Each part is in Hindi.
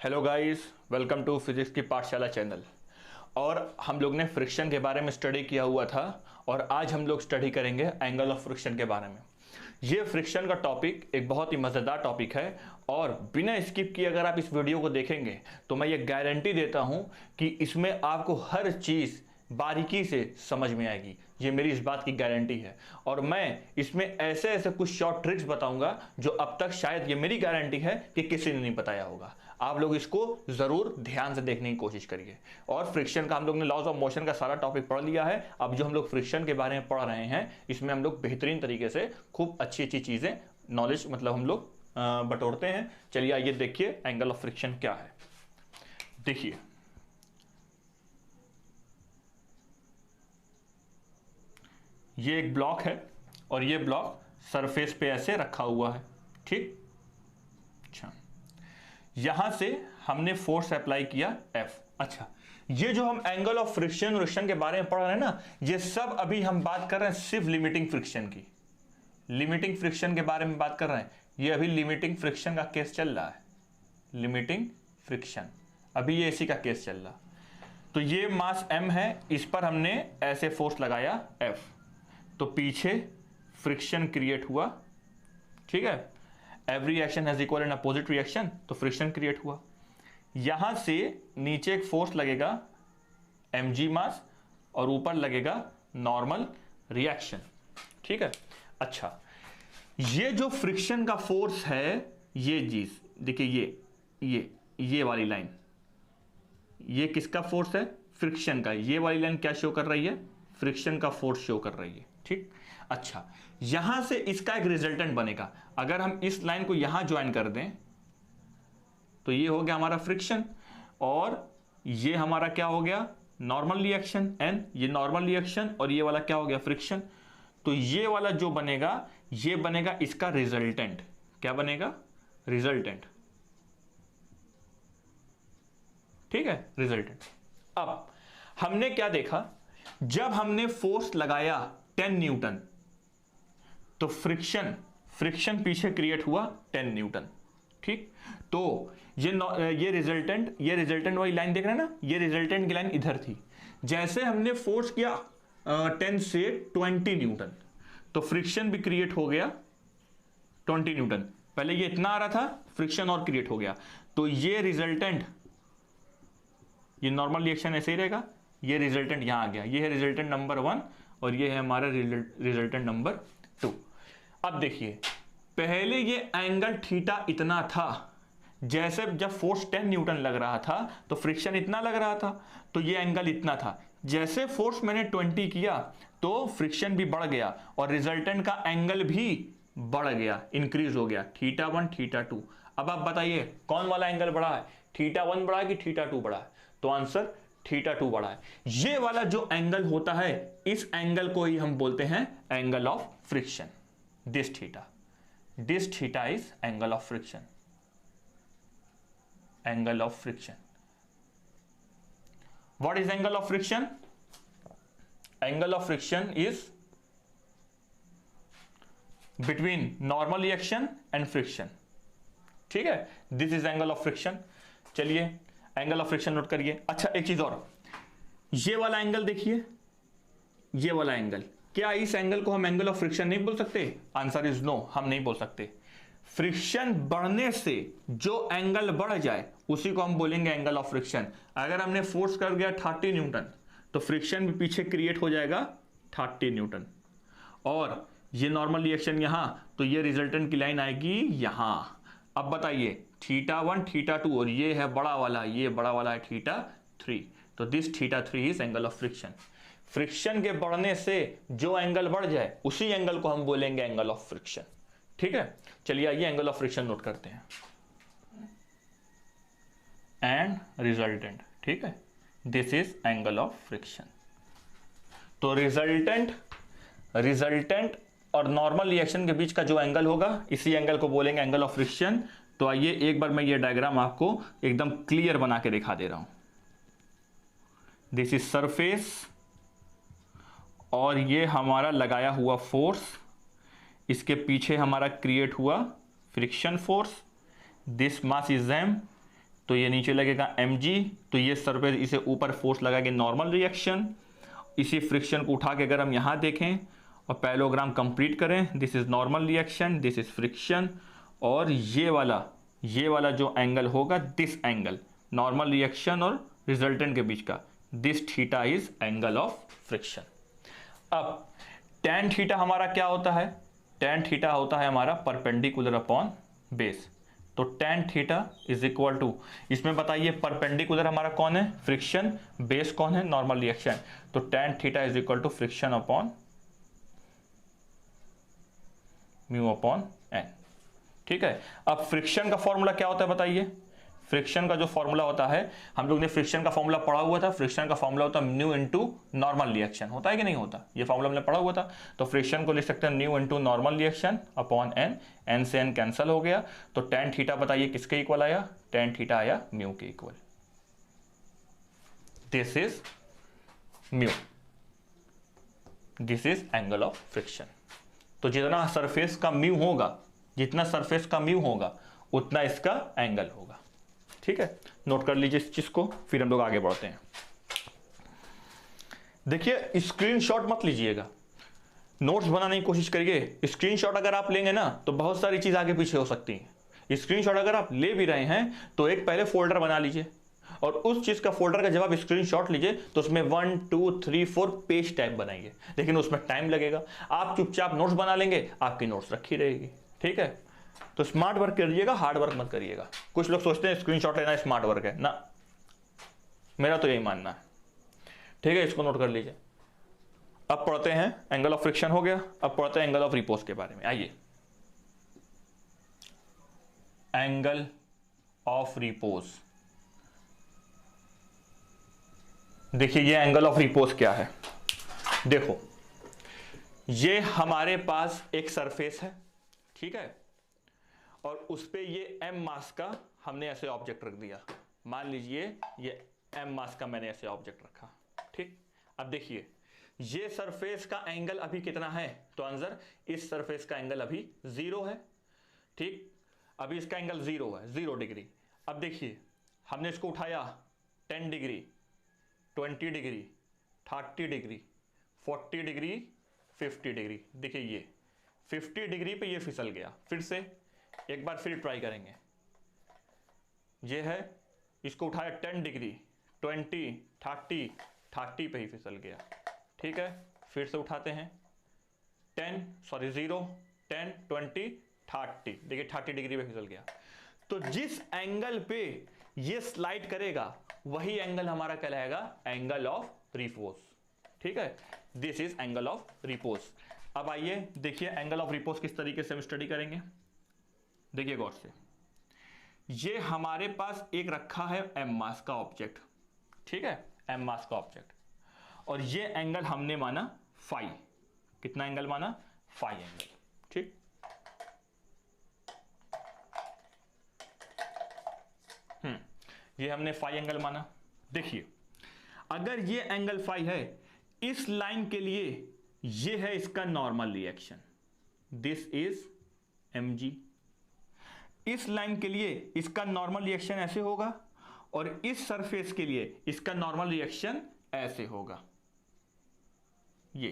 Hello guys, welcome to physics की पाठशाला चैनल। और हम लोग ने फ्रिक्शन के बारे में स्टडी किया हुआ था और आज हम लोग स्टडी करेंगे एंगल ऑफ फ्रिक्शन के बारे में। ये फ्रिक्शन का टॉपिक एक बहुत ही मज़ेदार टॉपिक है और बिना स्किप किए अगर आप इस वीडियो को देखेंगे तो मैं ये गारंटी देता हूँ कि इसमें आपको हर चीज़ बारीकी से समझ में आएगी। ये मेरी इस बात की गारंटी है और मैं इसमें ऐसे ऐसे कुछ शॉर्ट ट्रिक्स बताऊंगा जो अब तक शायद ये मेरी गारंटी है कि किसी ने नहीं बताया होगा। आप लोग इसको जरूर ध्यान से देखने की कोशिश करिए। और फ्रिक्शन का हम लोग ने लॉज ऑफ मोशन का सारा टॉपिक पढ़ लिया है। अब जो हम लोग फ्रिक्शन के बारे में पढ़ रहे हैं इसमें हम लोग बेहतरीन तरीके से खूब अच्छी अच्छी चीजें नॉलेज हम लोग बटोरते हैं। चलिए आइए देखिए एंगल ऑफ फ्रिक्शन क्या है। देखिए ये एक ब्लॉक है और ये ब्लॉक सरफेस पे ऐसे रखा हुआ है, ठीक। अच्छा, यहां से हमने फोर्स अप्लाई किया F। अच्छा, ये जो हम एंगल ऑफ फ्रिक्शन के बारे में पढ़ रहे हैं ना, ये सब अभी हम बात कर रहे हैं सिर्फ लिमिटिंग फ्रिक्शन की। लिमिटिंग फ्रिक्शन के बारे में बात कर रहे हैं। ये अभी लिमिटिंग फ्रिक्शन का केस चल रहा है। लिमिटिंग फ्रिक्शन अभी ये इसी का केस चल रहा। तो ये मास M है, इस पर हमने ऐसे फोर्स लगाया F, तो पीछे फ्रिक्शन क्रिएट हुआ, ठीक है। Every action has equal and opposite reaction, तो फ्रिक्शन क्रिएट हुआ। यहां से नीचे एक फोर्स लगेगा mg मास और ऊपर लगेगा नॉर्मल रिएक्शन, ठीक है। अच्छा, ये जो फ्रिक्शन का फोर्स है, ये चीज देखिए, ये वाली लाइन, ये किसका फोर्स है? फ्रिक्शन का। ये वाली लाइन क्या शो कर रही है? फ्रिक्शन का फोर्स शो कर रही है, ठीक। अच्छा, यहां से इसका एक रिजल्टेंट बनेगा। अगर हम इस लाइन को यहां ज्वाइन कर दें तो ये हो गया हमारा फ्रिक्शन और ये हमारा क्या हो गया? Normal reaction N। ये नॉर्मल रिएक्शन और ये वाला क्या हो गया? फ्रिक्शन। तो ये वाला जो बनेगा ये बनेगा इसका रिजल्टेंट। क्या बनेगा? रिजल्टेंट, ठीक है, रिजल्टेंट। अब हमने क्या देखा, जब हमने फोर्स लगाया 10 न्यूटन तो फ्रिक्शन पीछे क्रिएट हुआ 10 न्यूटन, ठीक। तो ये रिजल्टेंट वाली लाइन देख रहे हैं ना, ये रिजल्टेंट की लाइन इधर थी। जैसे हमने फोर्स किया 10 से 20 न्यूटन तो फ्रिक्शन भी क्रिएट हो गया 20 न्यूटन। पहले ये इतना आ रहा था, फ्रिक्शन और क्रिएट हो गया। तो ये रिजल्टेंट, ये नॉर्मल रिएक्शन ऐसे ही रहेगा, ये रिजल्टेंट यहां आ गया। ये है रिजल्टेंट नंबर 1 और ये है हमारा रिजल्टेंट नंबर 2। अब देखिए, पहले ये एंगल थीटा इतना था, जैसे जब फोर्स 10 न्यूटन लग रहा था तो फ्रिक्शन इतना लग रहा था, तो ये एंगल इतना था। जैसे फोर्स मैंने 20 किया तो फ्रिक्शन भी बढ़ गया और रिजल्टेंट का एंगल भी बढ़ गया, इंक्रीज हो गया, θ1 θ2। अब आप बताइए कौन वाला एंगल बढ़ा है? θ1 बढ़ा कि θ2 बढ़ा है? तो आंसर θ2 बढ़ा है। ये वाला जो एंगल होता है, इस एंगल को ही हम बोलते हैं angle of friction. This theta is angle of friction. Angle of friction. What is angle of friction? Angle of friction is between normal reaction and friction, ठीक है। This is angle of friction. चलिए एंगल ऑफ फ्रिक्शन नोट करिए। अच्छा, एक चीज और, ये वाला एंगल देखिए, ये वाला एंगल, क्या इस एंगल को हम एंगल ऑफ फ्रिक्शन नहीं बोल सकते? आंसर इज नो, हम नहीं बोल सकते। फ्रिक्शन बढ़ने से जो एंगल बढ़ जाए उसी को हम बोलेंगे एंगल ऑफ फ्रिक्शन। अगर हमने फोर्स कर दिया 30 न्यूटन तो फ्रिक्शन भी पीछे क्रिएट हो जाएगा 30 न्यूटन और ये नॉर्मल रिएक्शन यहां, तो ये रिजल्टेंट की लाइन आएगी यहां। अब बताइए θ1 θ2 और ये है बड़ा वाला, ये बड़ा वाला है θ3। तो this θ3 is angle of friction. Friction के बढ़ने से जो एंगल बढ़ जाए उसी एंगल को हम बोलेंगे एंगल ऑफ फ्रिक्शन, ठीक है। चलिए आइए एंगल ऑफ फ्रिक्शन नोट करते हैं। एंड रिजल्टेंट, ठीक है, this is angle of friction. तो रिजल्टेंट और नॉर्मल रिएक्शन के बीच का जो एंगल होगा, इसी एंगल को बोलेंगे एंगल ऑफ फ्रिक्शन। तो आइए एक बार मैं ये डायग्राम आपको एकदम क्लियर बना के दिखा दे रहा हूं। दिस इज सरफेस और ये हमारा लगाया हुआ फोर्स, इसके पीछे हमारा क्रिएट हुआ friction force. This mass is m, तो ये नीचे लगेगा mg, तो ये सरफेस इसे ऊपर फोर्स लगाएगी नॉर्मल रिएक्शन। इसी फ्रिक्शन को उठा के अगर हम यहाँ देखें और पैरेललोग्राम कंप्लीट करें, this is normal reaction, this is friction, और ये वाला जो एंगल होगा, दिस एंगल नॉर्मल रिएक्शन और रिजल्टेंट के बीच का, this theta is angle of friction. अब tan थीटा हमारा क्या होता है? tan थीटा होता है हमारा परपेंडिकुलर अपॉन बेस। तो tan theta is equal to, इसमें बताइए परपेंडिकुलर हमारा कौन है? फ्रिक्शन। बेस कौन है? Normal reaction. तो tan theta is equal to friction upon mu upon N. ठीक है। अब फ्रिक्शन का फॉर्मूला क्या होता है बताइए? फ्रिक्शन का जो फॉर्मूला होता है, हम लोग ने फ्रिक्शन का फॉर्मूला पढ़ा हुआ था। फ्रिक्शन का फॉर्मूला होता है न्यू इनटू नॉर्मल रिएक्शन। होता है कि नहीं होता? ये फॉर्मूला हमने पढ़ा हुआ था। तो फ्रिक्शन को लिख सकते हैं mu into normal reaction upon N. N से एन कैंसिल हो गया, तो tan थीटा बताइए किसके इक्वल आया? tan थीटा आया म्यू के equal. This is mu, this is angle of friction. तो जितना सरफेस का म्यू होगा, जितना सरफेस का म्यू होगा, उतना इसका एंगल होगा। ठीक है, नोट कर लीजिए इस चीज को, फिर हम लोग आगे बढ़ते हैं। देखिए, स्क्रीनशॉट मत लीजिएगा, नोट्स बनाने की कोशिश करिए। स्क्रीनशॉट अगर आप लेंगे ना तो बहुत सारी चीज आगे पीछे हो सकती है। स्क्रीनशॉट अगर आप ले भी रहे हैं तो एक पहले फोल्डर बना लीजिए, और उस चीज का फोल्डर का जब आप स्क्रीनशॉट लीजिए तो उसमें 1 2 3 4 पेज टाइप बनाइए, लेकिन उसमें टाइम लगेगा। आप चुपचाप नोट्स बना लेंगे, आपकी नोट्स रखी रहेगी। ठीक है, तो स्मार्ट वर्क करिएगा, हार्ड वर्क मत करिएगा। कुछ लोग सोचते हैं स्क्रीनशॉट लेना स्मार्ट वर्क है ना, मेरा तो यही मानना है। ठीक है, इसको नोट कर लीजिए। अब पढ़ते हैं, एंगल ऑफ फ्रिक्शन हो गया, अब पढ़ते हैं एंगल ऑफ रिपोज के बारे में। आइए, एंगल ऑफ रिपोज। देखिए, ये एंगल ऑफ रिपोज क्या है? देखो, ये हमारे पास एक सरफेस है, ठीक है, और उस पे ये m मास का हमने ऐसे ऑब्जेक्ट रख दिया। मान लीजिए ये m मास का मैंने ऐसे ऑब्जेक्ट रखा। ठीक, अब देखिए ये सरफेस का एंगल अभी कितना है? तो आंसर, इस सरफेस का एंगल अभी 0 है। ठीक, अभी इसका एंगल 0 है, 0 डिग्री। अब देखिए, हमने इसको उठाया 10 degree, 20 degree, 30 degree, 40 degree, 50 degree. देखिए ये 50 डिग्री पे ये फिसल गया। फिर से एक बार फिर ट्राई करेंगे। ये है, इसको उठाया 10 डिग्री, 20, 30 पे ही फिसल गया। ठीक है, फिर से उठाते हैं 0, 10, 20, 30। देखिए 30 डिग्री पे फिसल गया। तो जिस एंगल पे ये स्लाइड करेगा वही एंगल हमारा कहलाएगा एंगल ऑफ रिपोज। ठीक है, this is angle of repose. अब आइए देखिए एंगल ऑफ रिपोज किस तरीके से हम स्टडी करेंगे। देखिए गौर से, ये हमारे पास एक रखा है m मास का ऑब्जेक्ट। ठीक है, m मास का ऑब्जेक्ट, और ये एंगल हमने माना फाई। कितना एंगल माना? Phi angle. ठीक, ये हमने फाई एंगल माना। देखिए, अगर ये एंगल फाई है, इस लाइन के लिए ये है इसका normal reaction, this is mg। इस लाइन के लिए इसका नॉर्मल रिएक्शन ऐसे होगा, और इस सरफेस के लिए इसका नॉर्मल रिएक्शन ऐसे होगा। ये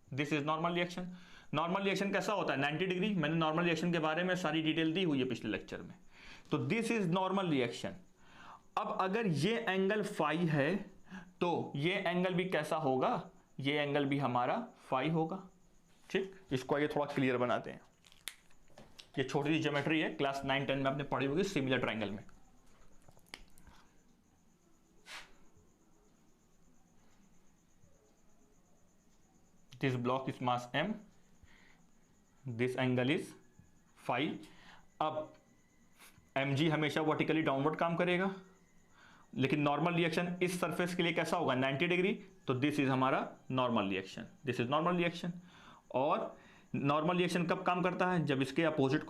this is normal reaction. Normal reaction कैसा होता है? 90 डिग्री। मैंने नॉर्मल रिएक्शन के बारे में सारी डिटेल दी हुई है पिछले लेक्चर में। तो दिस इज नॉर्मल रिएक्शन। अब अगर ये एंगल फाई है तो ये एंगल भी कैसा होगा? ये एंगल भी हमारा फाई होगा। ठीक, इसको आइए थोड़ा क्लियर बनाते हैं। ये छोटी सी ज्योमेट्री है, क्लास 9 10 में आपने पढ़ी होगी, सिमिलर ट्रायंगल में। This block is mass m, this angle is phi. अब mg हमेशा वर्टिकली डाउनवर्ड काम करेगा, लेकिन नॉर्मल रिएक्शन इस सरफेस के लिए कैसा होगा? 90 डिग्री। तो दिस इज हमारा normal reaction, this is normal reaction. और नॉर्मल रिएक्शन कब काम करता है? जब इसके अपोजिट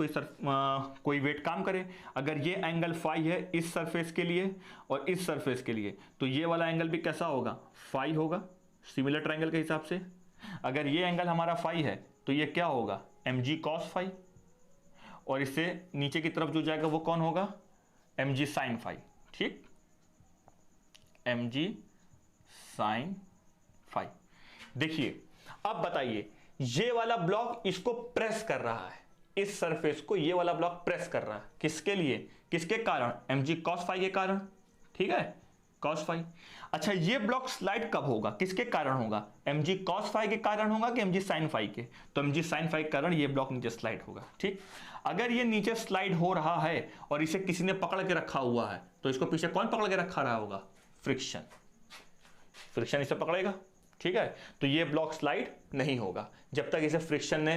कोई वेट काम करे। अगर ये एंगल फाई है इस सरफेस के लिए और इस सरफेस के लिए, तो ये वाला एंगल भी कैसा होगा? फाई होगा, सिमिलर ट्रायंगल के हिसाब से। अगर ये एंगल हमारा फाई है तो ये क्या होगा? mg cos फाई, और इससे नीचे की तरफ जो जाएगा वो कौन होगा? mg sin phi. ठीक, mg sin फाई। देखिए अब बताइए, ये वाला ब्लॉक इसको प्रेस कर रहा है, इस सरफेस को ये वाला ब्लॉक प्रेस कर रहा है, किसके लिए, किसके कारण, mg cos फाई के कारण, ठीक है, cos फाई। अच्छा ये ब्लॉक स्लाइड कब होगा, किसके कारण होगा, mg cos फाई के कारण होगा कि mg sin फाई के, तो mg sin फाई के कारण ये ब्लॉक नीचे स्लाइड होगा। ठीक, अगर ये नीचे स्लाइड हो रहा है और इसे किसी ने पकड़ के रखा हुआ है, तो इसको पीछे कौन पकड़ के रखा रहा होगा, फ्रिक्शन, फ्रिक्शन इसे पकड़ेगा। ठीक है, तो ये ब्लॉक स्लाइड नहीं होगा जब तक इसे फ्रिक्शन ने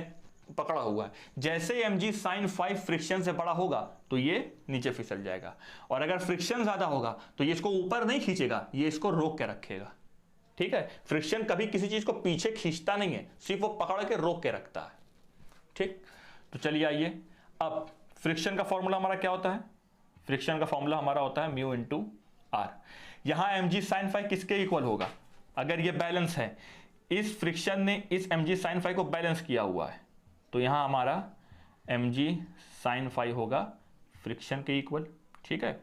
पकड़ा हुआ है। जैसे mg sin फाई फ्रिक्शन से बड़ा होगा तो ये नीचे फिसल जाएगा, और अगर फ्रिक्शन ज्यादा होगा तो ये इसको ऊपर नहीं खींचेगा, ये इसको रोक के रखेगा। ठीक है, फ्रिक्शन कभी किसी चीज को पीछे खींचता नहीं है, सिर्फ वो पकड़ के रोक के रखता है। ठीक, तो चलिए आइए, अब फ्रिक्शन का फॉर्मूला हमारा क्या होता है, फ्रिक्शन का फॉर्मूला हमारा होता है म्यू इंटू आर। यहां mg sin फाई किसके इक्वल होगा, अगर ये बैलेंस है, इस फ्रिक्शन ने इस mg sin फाई को बैलेंस किया हुआ है, तो यहां हमारा mg sin फाई होगा फ्रिक्शन के इक्वल। ठीक है,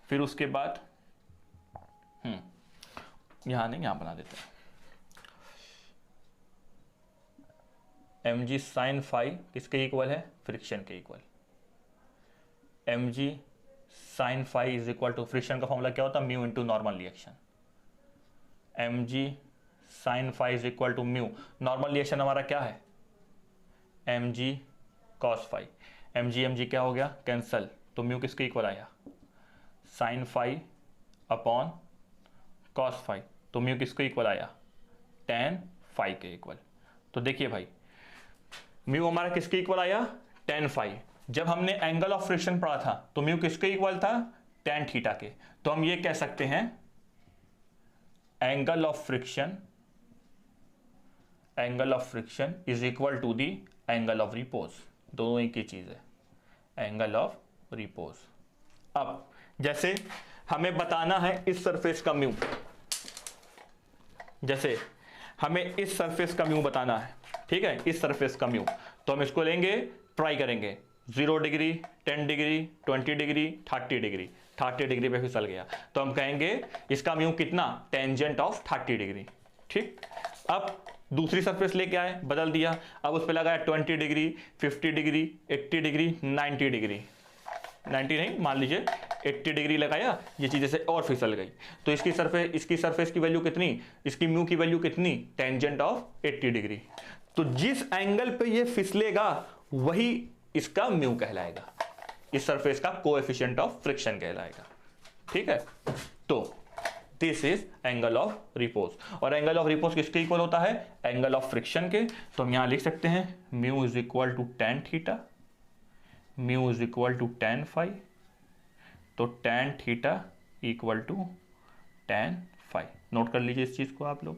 फिर उसके बाद यहां नहीं, यहां बना देते हैं, mg sin फाई किसके इक्वल है, फ्रिक्शन के equal. mg sin phi is equal to, friction का फॉर्मूला क्या होता है, mu into normal reaction. mg sin phi is equal to mu, normal reaction हमारा क्या है, mg cos फाई, mg क्या हो गया, कैंसल, तो म्यू किसके इक्वल आया, sin phi upon cos phi, तो म्यू किसके इक्वल आया, tan फाई के इक्वल। तो देखिए भाई, म्यू हमारा किसके इक्वल आया, tan फाई। जब हमने एंगल ऑफ फ्रिक्शन पढ़ा था तो म्यू किसके इक्वल था, tan थीटा के। तो हम ये कह सकते हैं angle of friction is equal to the angle of repose, दोनों एक ही चीज है, एंगल ऑफ रिपोज। अब जैसे हमें बताना है इस सरफेस का म्यू, जैसे हमें इस सरफेस का म्यू बताना है, ठीक है, इस सरफेस का म्यू, तो हम इसको लेंगे, ट्राई करेंगे, 0 degree, 10 degree, 20 degree, 30 degree, 30 degree पे फिसल गया, तो हम कहेंगे इसका म्यू कितना, टेंजेंट ऑफ 30 डिग्री। ठीक, अब दूसरी सरफेस लेके आए, बदल दिया, अब उस पर लगाया 20 डिग्री, 50 डिग्री, 80 डिग्री, 90 डिग्री, 90 नहीं, मान लीजिए 80 डिग्री लगाया, ये चीज से और फिसल गई, तो इसकी सरफेस की वैल्यू कितनी, इसकी म्यू की वैल्यू कितनी, टेंजेंट ऑफ 80 डिग्री। तो जिस एंगल पे ये फिसलेगा वही इसका म्यू कहलाएगा, इस सरफेस का कोएफिशिएंट ऑफ फ्रिक्शन कहलाएगा। ठीक है, तो this is angle of repose, और एंगल ऑफ रिपोज किसके इक्वल होता है, एंगल ऑफ फ्रिक्शन के। तो हम यहां लिख सकते हैं mu is equal to tan theta, mu is equal to tan phi, तो tan theta equal to tan phi. Note कर लीजिए इस चीज को आप लोग।